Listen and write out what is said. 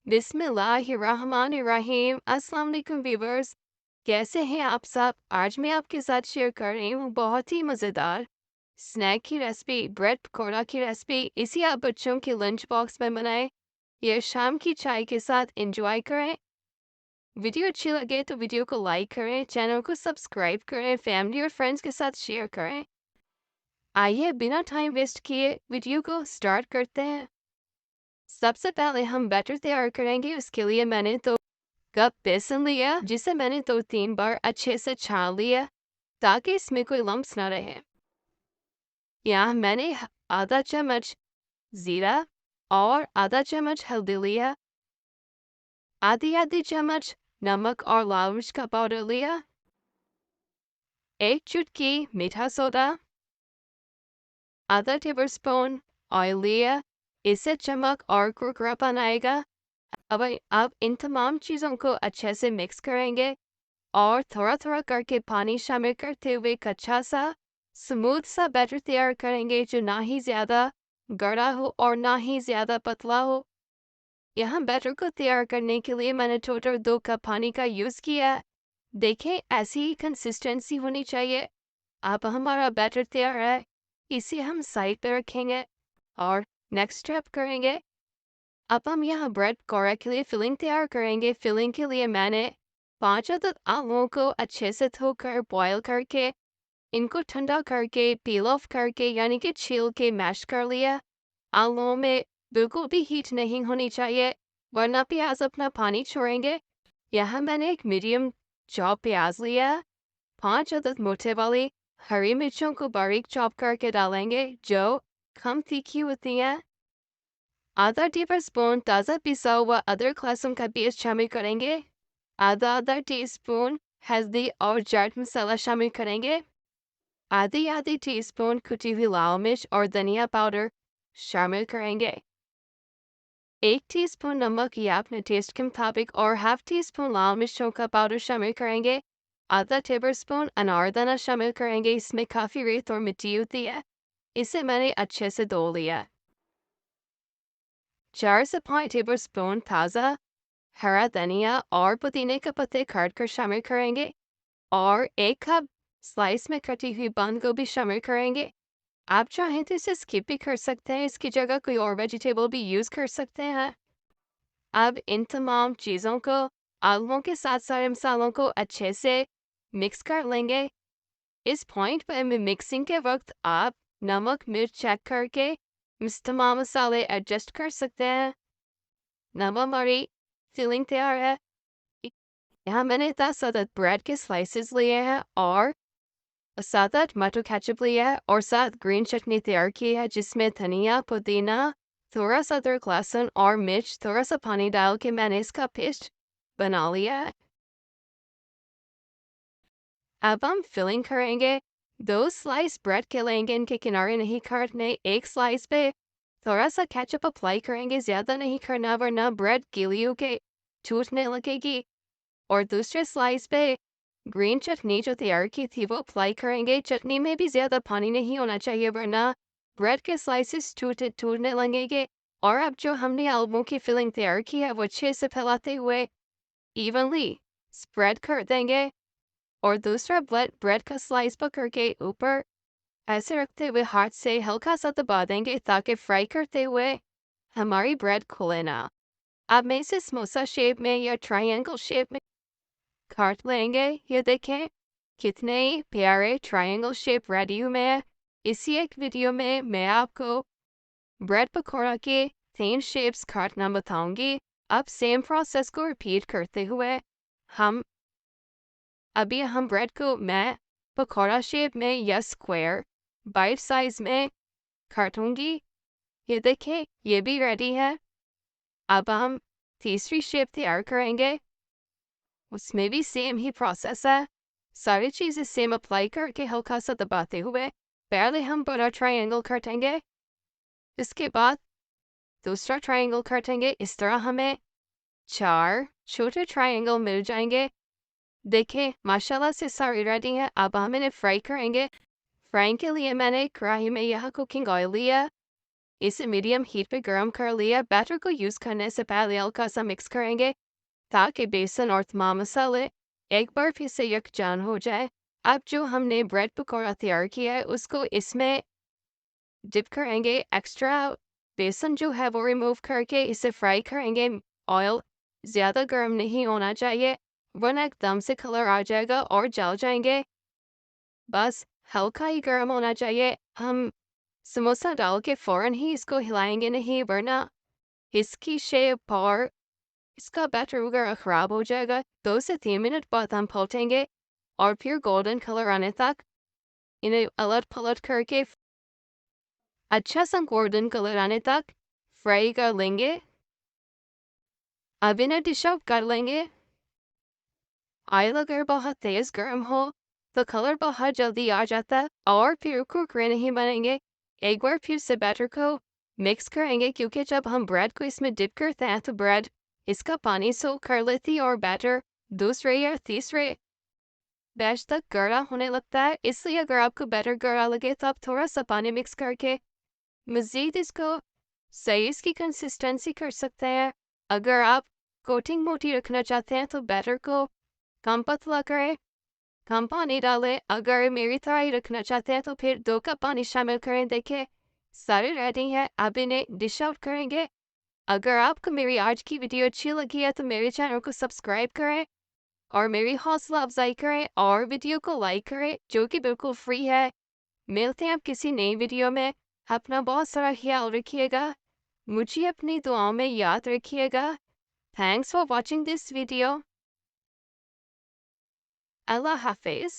बिस्मिल्लाहिर्रहमानिर्रहीम। अस्सलाम वालेकुम व्यूवर्स, कैसे हैं आप सब। आज मैं आपके साथ शेयर कर रही हूँ बहुत ही मज़ेदार स्नैक की रेसिपी, ब्रेड पकौड़ा की रेसिपी। इसी आप बच्चों के लंच बॉक्स में बनाएं या शाम की चाय के साथ एंजॉय करें। वीडियो अच्छी लगे तो वीडियो को लाइक करें, चैनल को सब्सक्राइब करें, फैमिली और फ्रेंड्स के साथ शेयर करें। आइए बिना टाइम वेस्ट किए वीडियो को स्टार्ट करते हैं। सबसे पहले हम बैटर तैयार करेंगे। उसके लिए मैंने 2 कप बेसन लिया, जिसे मैंने 2-3 बार अच्छे से छान लिया ताकि इसमें कोई लम्प्स ना रहे। यहाँ मैंने आधा चम्मच जीरा और आधा चम्मच हल्दी लिया, आधी चम्मच नमक और लाल मिर्च का पाउडर लिया, 1 चुटकी मीठा सोडा, आधा टेबलस्पून ऑयल लिया। इससे चमक और कुरकुरापन आएगा। अब इन तमाम चीज़ों को अच्छे से मिक्स करेंगे और थोड़ा थोड़ा करके पानी शामिल करते हुए कच्चा सा स्मूथ सा बैटर तैयार करेंगे, जो ना ही ज़्यादा गाढ़ा हो और ना ही ज़्यादा पतला हो। यहाँ बैटर को तैयार करने के लिए मैंने टोटल 2 कप पानी का यूज़ किया। देखें, ऐसी ही कंसिस्टेंसी होनी चाहिए। अब हमारा बैटर तैयार है, इसे हम साइड पे रखेंगे और नेक्स्ट स्टेप करेंगे। अब हम यहाँ ब्रेड पकौड़ा के लिए फिलिंग तैयार करेंगे। फिलिंग के लिए मैंने 5 अदद आलूओं को अच्छे से धोकर बॉयल करके इनको ठंडा करके पील ऑफ करके यानी कि छील के मैश कर लिया। आलूओं में बिल्कुल भी हीट नहीं होनी चाहिए, वरना प्याज अपना पानी छोड़ेंगे। यहाँ मैंने एक मीडियम चॉप प्याज लिया। 5 अदद मोटे वाली हरी मिर्चों को बारीक चॉप करके डालेंगे, जो कम तीखी होती हैं। आधा टीस्पून ताज़ा पिसा हुआ अदरक लहसुन का पेस्ट शामिल करेंगे। आधा टीस्पून हल्दी और चाट मसाला शामिल करेंगे। आधी टीस्पून कुटी हुई लाल मिर्च और धनिया पाउडर शामिल करेंगे। 1 टीस्पून नमक या अपने टेस्ट के मुताबिक और हाफ टीस्पून लाल मिर्चों का पाउडर शामिल करेंगे। आधा टेबलस्पून अनारदाना शामिल करेंगे। इसमें काफ़ी रेत और मिट्टी होती है, इसे मैंने अच्छे से धो लिया। 4 से 5 टेबलस्पून ताज़ा हरा धनिया और पुदीने के पत्ते काट कर शामिल करेंगे और 1 कप स्लाइस में कटी हुई बंद गोभी शामिल करेंगे। आप चाहें तो इसे स्किप भी कर सकते हैं, इसकी जगह कोई और वेजिटेबल भी यूज़ कर सकते हैं। अब इन तमाम चीज़ों को आलूओं के साथ सारे मसालों को अच्छे से मिक्स कर लेंगे। इस पॉइंट पर मिक्सिंग के वक्त आप नमक मिर्च चेक करके तमाम मसाले एडजस्ट कर सकते हैं। नमक हमारी फिलिंग तैयार है। यहाँ मैंने 10 अदद ब्रेड के स्लाइसेस लिए हैं और 7 टमाटो केचप लिया है और 7 ग्रीन चटनी तैयार की है, जिसमें धनिया पुदीना थोड़ा सा अदरक लहसुन और मिर्च थोड़ा सा पानी डाल के मैंने इसका पेस्ट बना लिया है। अब हम फिलिंग करेंगे। 2 स्लाइस ब्रेड के लेंगे, इनके किनारे नहीं काटने। 1 स्लाइस पे थोड़ा सा केचप अप्लाई करेंगे, ज़्यादा नहीं करना वरना ब्रेड गीली होके टूटने लगेगी। और दूसरे स्लाइस पे ग्रीन चटनी जो तैयार की थी वो अप्लाई करेंगे। चटनी में भी ज़्यादा पानी नहीं होना चाहिए, वरना ब्रेड के स्लाइसेस टूटने लगेंगे। और अब जो हमने आलू की फिलिंग तैयार की है वो अच्छे से फैलाते हुए इवनली स्प्रेड कर देंगे और दूसरा ब्रेड का स्लाइस पकड़ के ऊपर ऐसे रखते हुए हाथ से हल्का सा दबा देंगे ताकि फ्राई करते हुए हमारी ब्रेड खुले ना। अब मैं इसे समोसा शेप में या ट्रायंगल शेप में काट लेंगे। ये देखें कितने ही प्यारे ट्रायंगल शेप रेडी हुए हैं। इसी एक वीडियो में मैं आपको ब्रेड पकौड़ा के 3 शेप्स काटना बताऊंगी। अब सेम प्रोसेस को रिपीट करते हुए हम ब्रेड को मैं पकौड़ा शेप में या स्क्वायर बाइट साइज में काटूंगी। ये देखें ये भी रेडी है। अब हम तीसरी शेप तैयार करेंगे, उसमें भी सेम ही प्रोसेस है। सारी चीज़ें सेम अप्लाई करके हल्का सा दबाते हुए पहले हम बड़ा ट्रायंगल काटेंगे, इसके बाद दूसरा ट्रायंगल काटेंगे। इस तरह हमें 4 छोटे ट्रायंगल मिल जाएंगे। देखें माशाल्लाह से सारी रेडी है। अब हम इन्हें फ्राई करेंगे। फ्राइंग के लिए मैंने कढ़ाई में यह कुकिंग ऑयल लिया, इसे मीडियम हीट पे गर्म कर लिया। बैटर को यूज़ करने से पहले हल्का सा मिक्स करेंगे ताकि बेसन और तमाम मसाले एक बार फिर से यकजान हो जाए। अब जो हमने ब्रेड पकौड़ा तैयार किया है उसको इसमें डिप करेंगे। एक्स्ट्रा बेसन जो है वो रिमूव करके इसे फ्राई करेंगे। ऑयल ज़्यादा गर्म नहीं होना चाहिए वरना एकदम से कलर आ जाएगा और जल जाएंगे। बस हल्का ही गर्म होना चाहिए। हम समोसा डाल के फ़ौरन ही इसको हिलाएंगे नहीं वरना इसकी शेप और इसका बैटर वगैरह ख़राब हो जाएगा। 2 से 3 मिनट बाद हम पलटेंगे और फिर गोल्डन कलर आने तक इन्हें अलट पलट करके अच्छा सा गोल्डन कलर आने तक फ्राई कर लेंगे। अब इन्हें डिश आउट कर लेंगे। ऑयल अगर बहुत तेज़ गर्म हो तो कलर बहुत जल्दी आ जाता है और फिर कुरकुरे नहीं बनेंगे। एक बार फिर से बैटर को मिक्स करेंगे क्योंकि जब हम ब्रेड को इसमें डिप करते हैं तो ब्रेड इसका पानी सोख कर लेती है और बैटर दूसरे या तीसरे बैच तक गाढ़ा होने लगता है। इसलिए अगर आपको बैटर गाढ़ा लगे तो आप थोड़ा सा पानी मिक्स करके मज़ीद इसको सही इसकी कंसिस्टेंसी कर सकते हैं। अगर आप कोटिंग मोटी रखना चाहते हैं तो बैटर को कम पतला करें, कम पानी डालें। अगर मेरी तरह ही रखना चाहते हैं तो फिर 2 कप पानी शामिल करें। देखिए सारे रेडी हैं। अब इन्हें डिश आउट करेंगे। अगर आपको मेरी आज की वीडियो अच्छी लगी है तो मेरे चैनल को सब्सक्राइब करें और मेरी हौसला अफजाई करें और वीडियो को लाइक करें जो कि बिल्कुल फ्री है। मिलते हैं आप किसी नई वीडियो में। अपना बहुत सारा ख्याल रखिएगा। मुझे अपनी दुआओं में याद रखिएगा। Thanks for watching this video. अल्लाह हाफिज़।